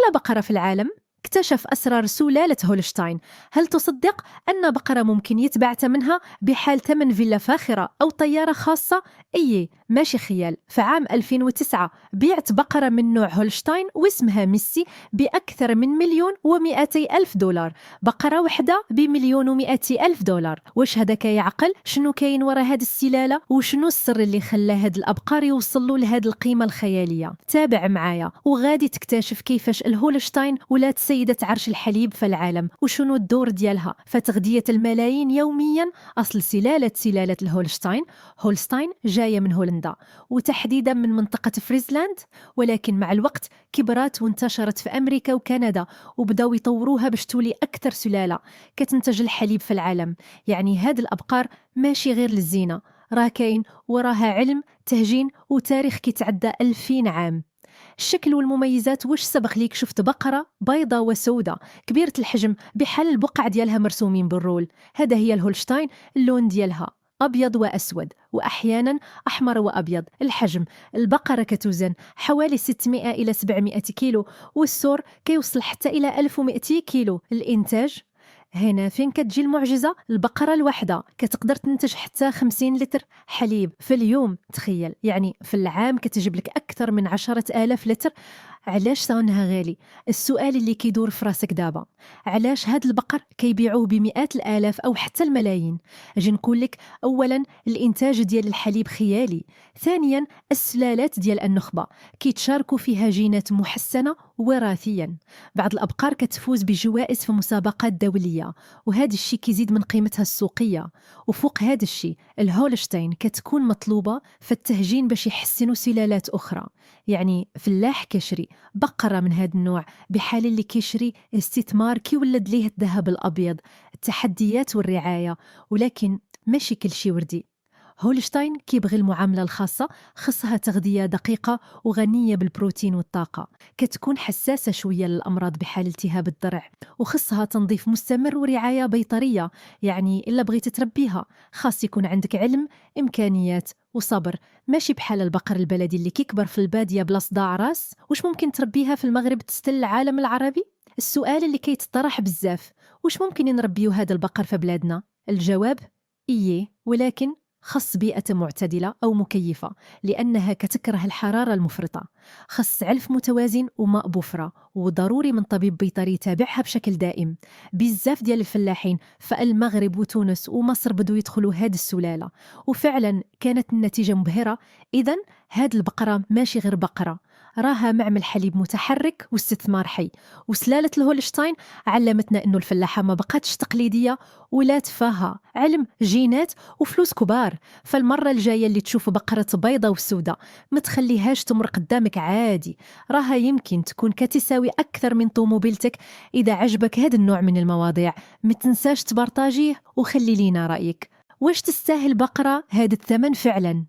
أغلى بقرة في العالم؟ اكتشف أسرار سلالة هولشتاين. هل تصدق أن بقرة ممكن يتباع ثمنها بحال ثمن فيلا فاخرة أو طيارة خاصة؟ أي ماشي خيال. في عام 2009 بيعت بقرة من نوع هولشتاين واسمها ميسي بأكثر من $1,200,000. بقرة واحدة $1,200,000. واش هذا كيعقل؟ شنو كاين وراء هذه السلالة؟ وشنو السر اللي خلى هاد الأبقار يوصلوا لهاد القيمة الخيالية؟ تابع معايا وغادي تكتشف كيفاش الهولشتاين ولات سيدة عرش الحليب في العالم، وشنو الدور ديالها فتغذية الملايين يوميا. أصل سلالة الهولشتاين، هولستاين جاية من هولندا وتحديدا من منطقة فريزلاند، ولكن مع الوقت كبرت وانتشرت في أمريكا وكندا وبداو يطوروها باش تولي أكثر سلالة كتنتج الحليب في العالم. يعني هاد الأبقار ماشي غير للزينة، راه كاين وراها علم تهجين وتاريخ كيتعدى 2000 عام. الشكل والمميزات، واش سبق ليك شفت بقرة بيضة وسوداء كبيرة الحجم بحال البقع ديالها مرسومين بالرول؟ هذا هي الهولشتاين. اللون ديالها أبيض وأسود وأحيانا أحمر وأبيض. الحجم، البقرة كتوزن حوالي 600 إلى 700 كيلو والسور كيوصل حتى إلى 1200 كيلو. الإنتاج هنا فين كتجي المعجزة. البقرة الواحدة كتقدر تنتج حتى 50 لتر حليب في اليوم. تخيل، يعني في العام كتجيب لك أكثر من 10,000 لتر. علاش ثمنها غالي؟ السؤال اللي كيدور في راسك دابا، علاش هاد البقر كيبيعوه بمئات الآلاف أو حتى الملايين؟ أجي نقول لك. أولا، الإنتاج ديال الحليب خيالي. ثانيا، السلالات ديال النخبة كيتشاركوا فيها جينات محسنة وراثيا. بعض الأبقار كتفوز بجوائز في مسابقات دولية وهذا الشيء كيزيد من قيمتها السوقية. وفوق هذا الشيء الهولشتاين كتكون مطلوبة في التهجين باش يحسنوا سلالات أخرى. يعني فلاح كيشري بقرة من هذا النوع بحال اللي كيشري استثمار كيولد ليه الذهب الأبيض. التحديات والرعاية، ولكن ماشي كل شيء وردي. هولشتاين كيبغي المعاملة الخاصة، خصها تغذية دقيقة وغنية بالبروتين والطاقة، كتكون حساسة شوية للأمراض بحال التهاب الضرع، وخصها تنظيف مستمر ورعاية بيطرية. يعني إلا بغيت تربيها خاص يكون عندك علم، إمكانيات وصبر، ماشي بحال البقر البلدي اللي كيكبر في البادية بلا صداع راس. واش ممكن تربيها في المغرب تستل العالم العربي؟ السؤال اللي كيتطرح بزاف، واش ممكن نربيو هذا البقر في بلادنا؟ الجواب إيه، ولكن خص بيئة معتدلة أو مكيفة لأنها كتكره الحرارة المفرطة. خص علف متوازن وماء بفرة، وضروري من طبيب بيطري يتابعها بشكل دائم. بزاف ديال الفلاحين في المغرب وتونس ومصر بدوا يدخلوا هذه السلالة وفعلا كانت النتيجة مبهرة. إذن هذه البقرة ماشي غير بقرة، راها معمل حليب متحرك واستثمار حي. وسلالة الهولشتاين علمتنا أنه الفلاحة ما بقاتش تقليدية ولا تفاهة، علم، جينات وفلوس كبار. فالمرة الجاية اللي تشوف بقرة بيضة وسوداء ما تخليهاش تمر قدامك عادي، راها يمكن تكون كتساوي أكثر من طوموبيلتك. إذا عجبك هذا النوع من المواضيع ما تنساش تبارطاجيه وخلي لينا رأيك. واش تستاهل بقرة هذا الثمن فعلا؟